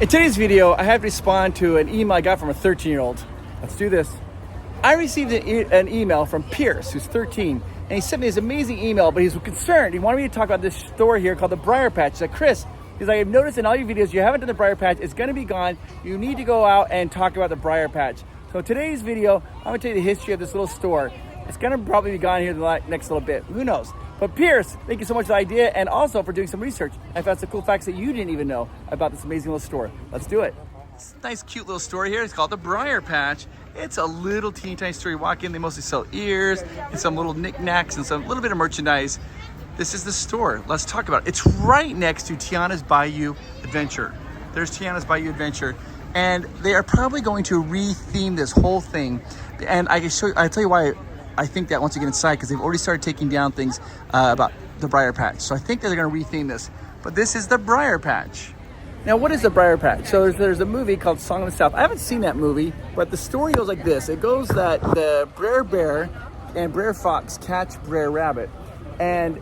In today's video, I have to respond to an email I got from a 13-year-old. Let's do this. I received an email from Pierce, who's 13, and he sent me this amazing email, but he's concerned. He wanted me to talk about this store here called the Briar Patch. He's like, Chris, he's like, I've noticed in all your videos, you haven't done the Briar Patch. It's going to be gone. You need to go out and talk about the Briar Patch. So today's video, I'm going to tell you the history of this little store. It's going to probably be gone here the next little bit. Who knows? But Pierce, thank you so much for the idea and also for doing some research. I found some cool facts that you didn't even know about this amazing little store. Let's do it. It's a nice, cute little store here. It's called the Briar Patch. It's a little teeny tiny store. You walk in, they mostly sell ears and some little knickknacks and some little bit of merchandise. This is the store. Let's talk about it. It's right next to Tiana's Bayou Adventure. There's Tiana's Bayou Adventure. And they are probably going to re-theme this whole thing. And I can show you, I'll tell you why I think that once you get inside, because they've already started taking down things about the Briar Patch. So I think that they're going to retheme this. But this is the Briar Patch. Now, what is the Briar Patch? So there's a movie called Song of the South. I haven't seen that movie, but the story goes like this. It goes that the Briar Bear and Briar Fox catch Briar Rabbit. And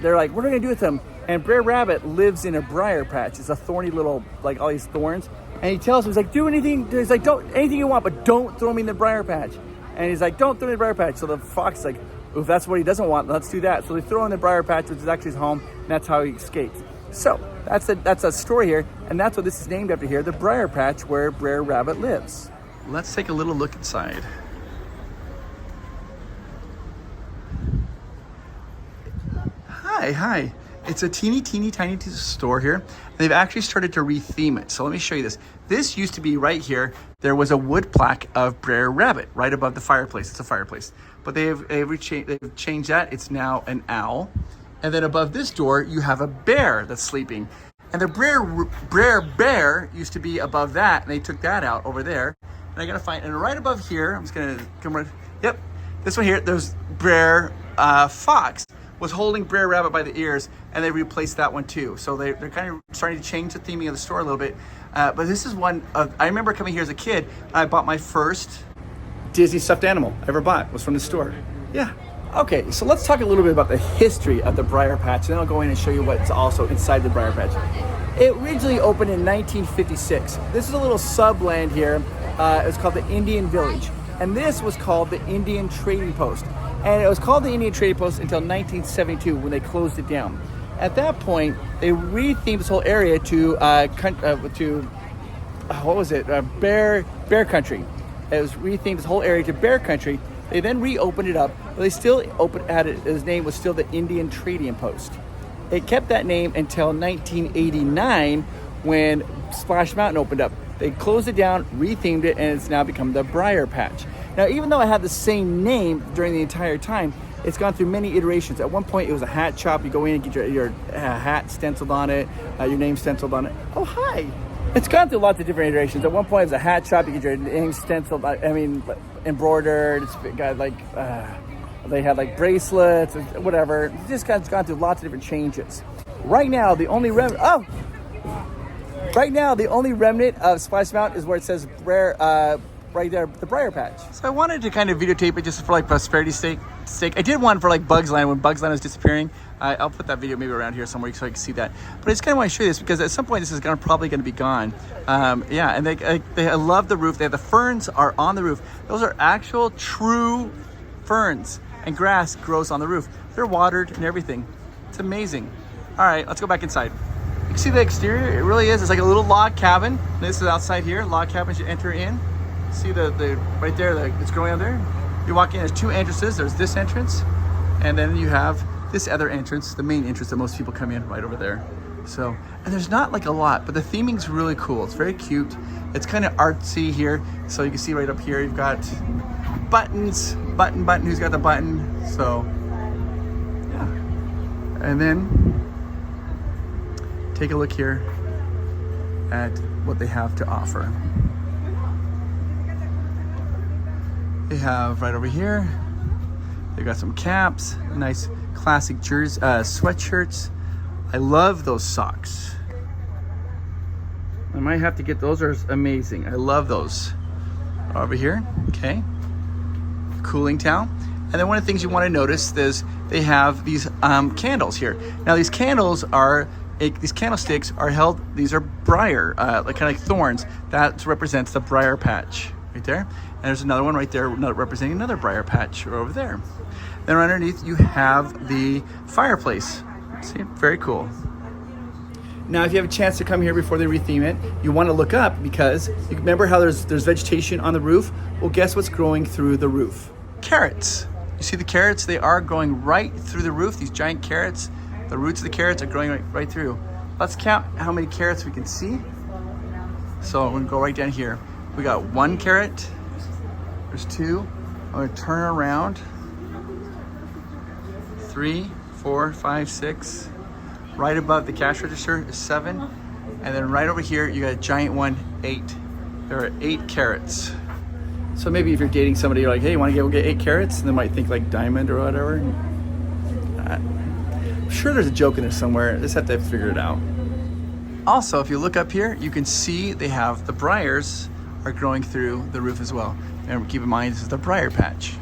they're like, what are we going to do with him? And Briar Rabbit lives in a briar patch. It's a thorny little, like all these thorns. And he tells him, he's like, do anything. He's like, don't anything you want, but don't throw me in the briar patch. And he's like, don't throw me in the briar patch. So the fox is like, if that's what he doesn't want, let's do that. So they throw him in the briar patch, which is actually his home, and that's how he escapes. So that's a story here, and that's what this is named after here, the Briar Patch, where Briar Rabbit lives. Let's take a little look inside. Hi. It's a teeny tiny store here. They've actually started to retheme it. So let me show you this. This used to be right here. There was a wood plaque of Briar Rabbit right above the fireplace. It's a fireplace. But they've changed that. It's now an owl. And then above this door, you have a bear that's sleeping. And the Briar Bear used to be above that, and they took that out over there. And I gotta find, and right above here, I'm just gonna come right, yep, this one here, there's Briar Fox was holding Briar Rabbit by the ears, and they replaced that one too. So they're kind of starting to change the theming of the store a little bit. But this is one of, I remember coming here as a kid, and I bought my first Disney stuffed animal I ever bought, was from the store. Yeah. Okay, so let's talk a little bit about the history of the Briar Patch, and then I'll go in and show you what's also inside the Briar Patch. It originally opened in 1956. This is a little subland here. It was called the Indian Village, and this was called the Indian Trading Post. And it was called the Indian Trading Post until 1972 when they closed it down. At that point, they rethemed this whole area to what was it? Bear Country. It was rethemed this whole area to Bear Country. They then reopened it up, but they still had it. His name was still the Indian Trading Post. It kept that name until 1989 when Splash Mountain opened up. They closed it down, rethemed it, and it's now become the Briar Patch. Now, even though it had the same name during the entire time, it's gone through many iterations. At one point, it was a hat shop. You go in and get your hat stenciled on it, your name stenciled on it. Oh, hi. It's gone through lots of different iterations. At one point, it was a hat shop. You get your name stenciled, embroidered. It's got they had like bracelets, or whatever. It's just gone through lots of different changes. Right now, the only remnant of Splash Mountain is where it says right there, the Briar Patch. So I wanted to kind of videotape it just for like posperity's sake. I did one for like Bugs Land when Bugs Land was disappearing. I'll put that video maybe around here somewhere so I can see that. But I just kind of want to show you this because at some point this is probably going to be gone. Yeah, and I love the roof. The ferns are on the roof. Those are actual true ferns, and grass grows on the roof. They're watered and everything. It's amazing. All right, let's go back inside. You can see the exterior. It really is. It's like a little log cabin. This is outside here. Log cabin as you enter in. See the right there, it's growing on there. You walk in, there's two entrances. There's this entrance, and then you have this other entrance, the main entrance that most people come in right over there. So, and there's not like a lot, but the theming's really cool. It's very cute. It's kind of artsy here. So you can see right up here, you've got buttons, button, who's got the button. So, yeah. And then take a look here at what they have to offer. They have right over here, they've got some caps, nice classic jersey, sweatshirts. I love those socks. I might have to get those, are amazing. I love those. Over here, okay. Cooling towel. And then one of the things you want to notice is they have these candles here. Now these candles are these candlesticks are held, these are briar, like kind of like thorns. That represents the Briar Patch right there. And there's another one right there representing another Briar Patch over there. Then right underneath you have the fireplace. See, very cool. Now, if you have a chance to come here before they retheme it, you want to look up because you remember how there's vegetation on the roof? Well, guess what's growing through the roof? Carrots. You see the carrots? They are growing right through the roof. These giant carrots. The roots of the carrots are growing right through. Let's count how many carrots we can see. So we're gonna go right down here. We got 1 carrot. There's 2. I'm gonna turn around. 3, 4, 5, 6. Right above the cash register is 7. And then right over here, you got a giant one, 8. There are 8 carrots. So maybe if you're dating somebody, you're like, hey, you wanna go get 8 carrots? And they might think like diamond or whatever. I'm sure there's a joke in there somewhere. Just have to figure it out. Also, if you look up here, you can see they have the briars are growing through the roof as well. And keep in mind, this is the Briar Patch.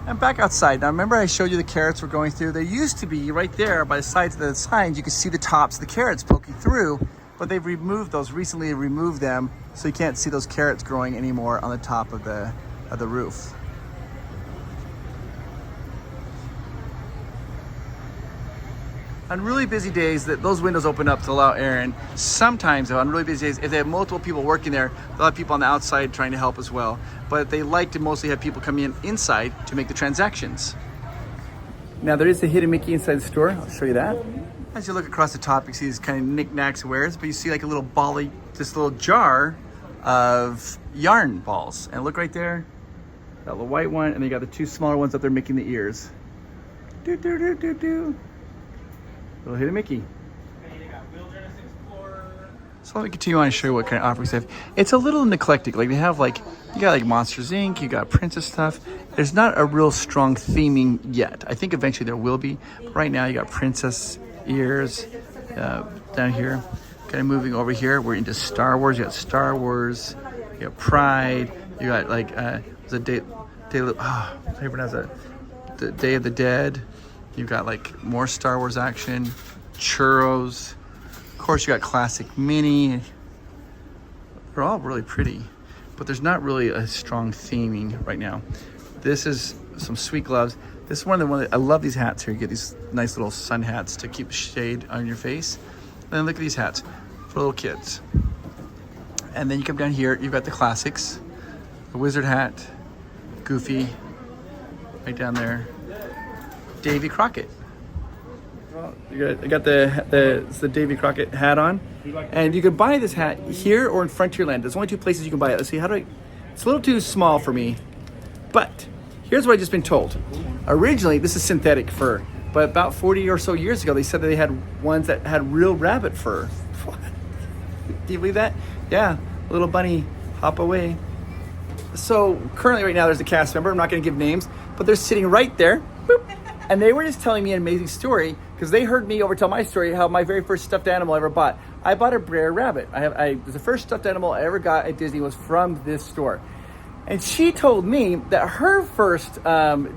And back outside. Now, remember I showed you the carrots were going through? There used to be right there by the sides of the signs, you can see the tops of the carrots poking through, but they've removed those, recently removed them, so you can't see those carrots growing anymore on the top of the roof. On really busy days, those windows open up to allow air in. Sometimes, though, on really busy days, if they have multiple people working there, they'll have people on the outside trying to help as well. But they like to mostly have people come in inside to make the transactions. Now, there is a hidden Mickey inside the store. I'll show you that. As you look across the top, you see these kind of knickknacks wares, but you see like a little bally, this little jar of yarn balls. And look right there, that little white one, and then you got the 2 smaller ones up there making the ears. Do, do, do, do, do. Little hidden Mickey. So let me continue on and show you what kind of offerings they have. It's a little eclectic. Like they have like, you got like Monsters Inc., you got Princess stuff. There's not a real strong theming yet. I think eventually there will be. But right now you got Princess ears down here. Kind of moving over here, we're into Star Wars. You got Star Wars, you got Pride, you got like, the Day of the Dead. You've got like more Star Wars action, churros. Of course, you got classic mini. They're all really pretty, but there's not really a strong theming right now. This is some sweet gloves. This is one of the I love these hats here. You get these nice little sun hats to keep shade on your face. And then look at these hats for little kids. And then you come down here, you've got the classics, the wizard hat, Goofy, right down there. Davy Crockett. Well, I got the Davy Crockett hat on, and you can buy this hat here or in Frontierland. There's only 2 places you can buy it. Let's see, it's a little too small for me, but here's what I've just been told. Originally, this is synthetic fur, but about 40 or so years ago, they said that they had ones that had real rabbit fur. What? Do you believe that? Yeah, little bunny, hop away. So currently right now, there's a cast member. I'm not going to give names, but they're sitting right there. Boop. And they were just telling me an amazing story because they heard me overtell my story, how my very first stuffed animal I ever bought. I bought a Brier rabbit. The first stuffed animal I ever got at Disney was from this store. And she told me that her first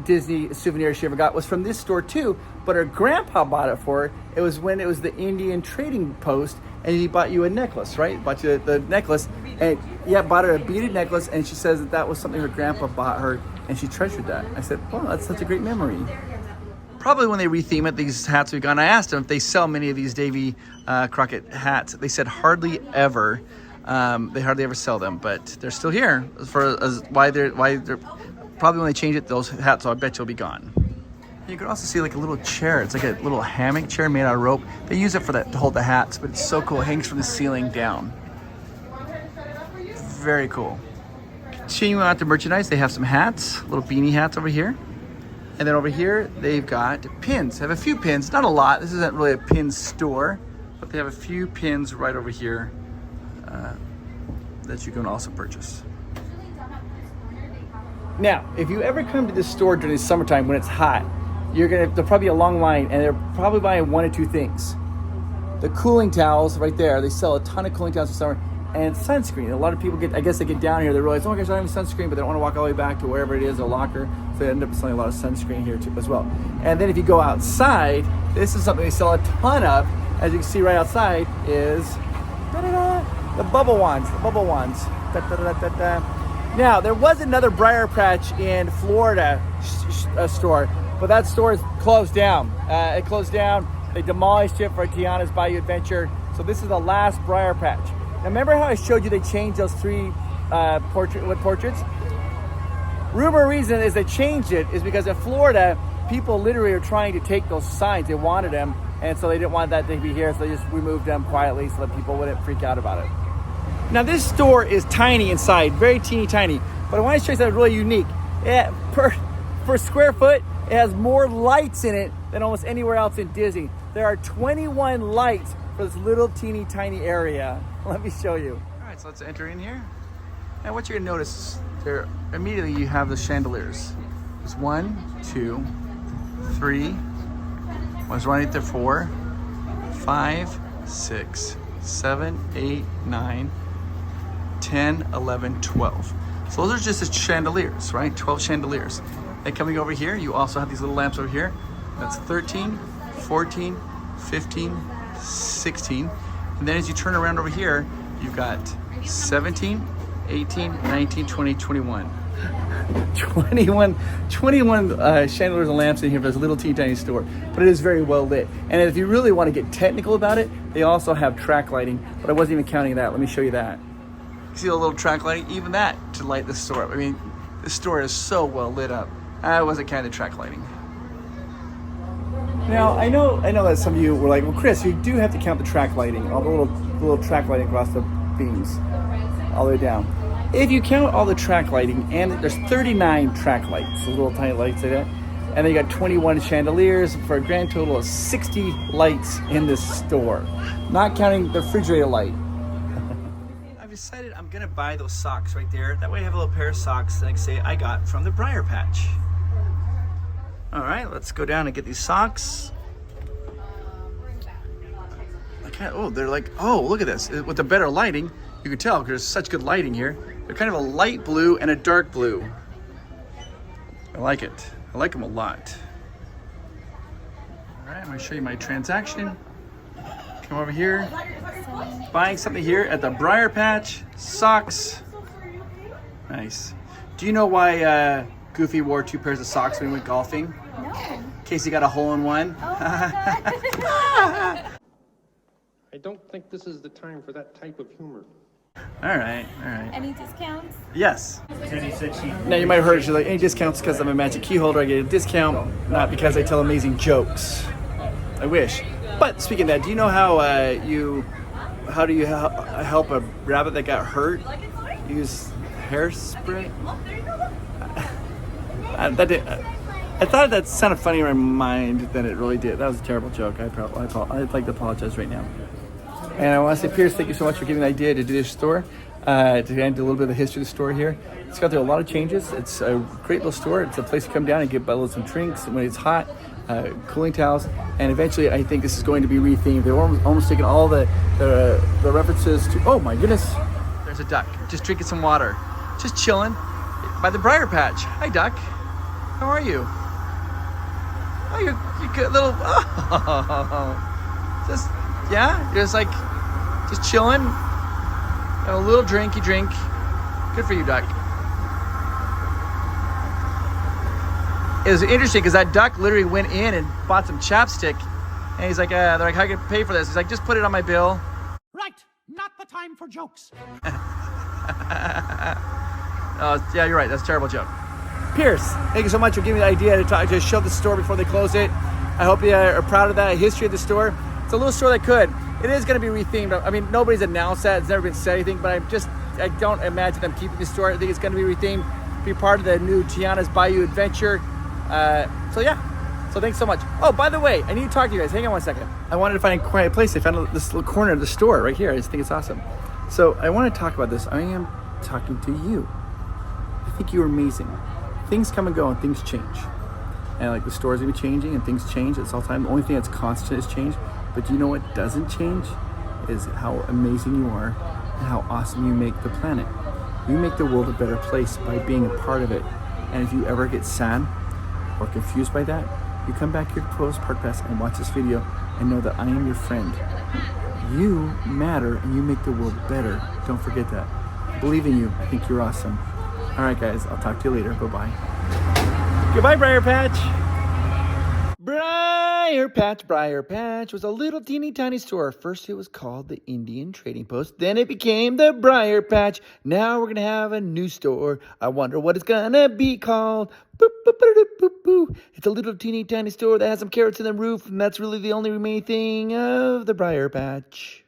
Disney souvenir she ever got was from this store too, but her grandpa bought it for her. It was when it was the Indian trading post, and he bought you a necklace, right? Bought you the necklace, and bought her a beaded necklace, and she says that was something her grandpa bought her, and she treasured that. I said, wow, that's such a great memory. Probably when they retheme it, these hats we've gone. I asked them if they sell many of these Davy Crockett hats. They said hardly ever. They hardly ever sell them, but they're still here. Why they're probably when they change it, those hats, I bet you'll be gone. You can also see like a little chair. It's like a little hammock chair made out of rope. They use it for that to hold the hats, but it's so cool. It hangs from the ceiling down. Very cool. Continuing on to merchandise, they have some hats, little beanie hats over here. And then over here, they've got pins. They have a few pins, not a lot. This isn't really a pin store, but they have a few pins right over here that you can also purchase. Now, if you ever come to this store during the summertime when it's hot, there'll probably be a long line, and they're probably buying 1 or 2 things. The cooling towels right there, they sell a ton of cooling towels for summer, and sunscreen. A lot of people I guess they get down here, they realize, oh my gosh, I don't have any sunscreen, but they don't want to walk all the way back to wherever it is, a locker. So they end up selling a lot of sunscreen here too, as well. And then if you go outside, this is something they sell a ton of. As you can see right outside is the bubble wands. The bubble wands. Now, there was another Briar Patch in Florida store, but that store is closed down. It closed down. They demolished it for Tiana's Bayou Adventure. So this is the last Briar Patch. Now, remember how I showed you they changed those 3 portraits? Rumor reason is they changed it is because in Florida, people literally are trying to take those signs. They wanted them, and so they didn't want that to be here, so they just removed them quietly so that people wouldn't freak out about it. Now, this store is tiny inside, very teeny tiny, but I want to show you something really unique. Per square foot, it has more lights in it than almost anywhere else in Disney. There are 21 lights for this little teeny tiny area. Let me show you. All right, so let's enter in here. And what you're gonna notice, there immediately you have the chandeliers. There's 1, 2, 3, one's right there, 4, 5, 6, 7, 8, 9, 10, 11, 12. So those are just the chandeliers, right? 12 chandeliers. And coming over here, you also have these little lamps over here. That's 13, 14, 15, 16. And then as you turn around over here, you've got 17, 18, 19, 20, 21. 21 chandeliers and lamps in here for this little teeny tiny store, but it is very well lit. And if you really want to get technical about it, they also have track lighting, but I wasn't even counting that. Let me show you that. You see the little track lighting? Even that to light the store up. I mean, this store is so well lit up. I wasn't counting the track lighting. Now, I know that some of you were like, well, Chris, you do have to count the track lighting, all the little track lighting across the beams, all the way down. If you count all the track lighting, and there's 39 track lights, the little tiny lights like that, and then you got 21 chandeliers for a grand total of 60 lights in this store, not counting the refrigerator light. I've decided I'm gonna buy those socks right there. That way I have a little pair of socks that I can say I got from the Briar Patch. All right, let's go down and get these socks. They're like, oh, look at this. With the better lighting, you can tell because there's such good lighting here. They're kind of a light blue and a dark blue. I like it. I like them a lot. All right, I'm gonna show you my transaction. Come over here. Buying something here at the Briar Patch. Socks. Nice. Do you know why Goofy wore 2 pairs of socks when he went golfing? No. In case he got a hole in one. Oh my God. I don't think this is the time for that type of humor. All right. Any discounts? Yes. Now you might have heard she's like, any discounts because I'm a magic key holder, I get a discount, not because I tell amazing jokes. I wish. But speaking of that, do you know how do you help a rabbit that got hurt? Use hairspray? I thought that sounded funnier in my mind than it really did. That was a terrible joke. I'd like to apologize right now. And I want to say, Pierce, thank you so much for giving me the idea to do this store, to do a little bit of the history of the store here. It's got through a lot of changes. It's a great little store. It's a place to come down and get some drinks when it's hot, cooling towels, and eventually I think this is going to be rethemed. They're almost taking all the references to, oh my goodness, there's a duck just drinking some water, just chilling by the Briar Patch. Hi, duck. How are you? Oh, you're good little, you're just chilling, have a little drinky drink. Good for you, duck. It was interesting because that duck literally went in and bought some chapstick, and he's like, they're like, how can I pay for this? He's like, just put it on my bill. Right, not the time for jokes. Oh, yeah, you're right. That's a terrible joke. Pierce, thank you so much for giving me the idea to show the store before they close it. I hope you are proud of that history of the store. It's a little store that could. It is going to be rethemed. I mean, nobody's announced that. It's never been said anything, but I don't imagine them keeping the store. I think it's going to be rethemed, be part of the new Tiana's Bayou Adventure. So yeah. So thanks so much. Oh, by the way, I need to talk to you guys. Hang on one second. I wanted to find a quiet place. I found this little corner of the store right here. I just think it's awesome. So I want to talk about this. I am talking to you. I think you're amazing. Things come and go and things change. And like the store's gonna be changing and things change. It's all the time. The only thing that's constant is change. But do you know what doesn't change? Is how amazing you are and how awesome you make the planet. You make the world a better place by being a part of it. And if you ever get sad or confused by that, you come back here to Provost Park Pass and watch this video and know that I am your friend. You matter and you make the world better. Don't forget that. I believe in you. I think you're awesome. All right, guys. I'll talk to you later. Bye-bye. Goodbye, Briar Patch. Briar Patch was a little teeny tiny store. First it was called the Indian Trading Post. Then it became the Briar Patch. Now we're going to have a new store. I wonder what it's going to be called. Boop, boop, boop, boop, boop. It's a little teeny tiny store that has some carrots in the roof. And that's really the only remaining thing of the Briar Patch.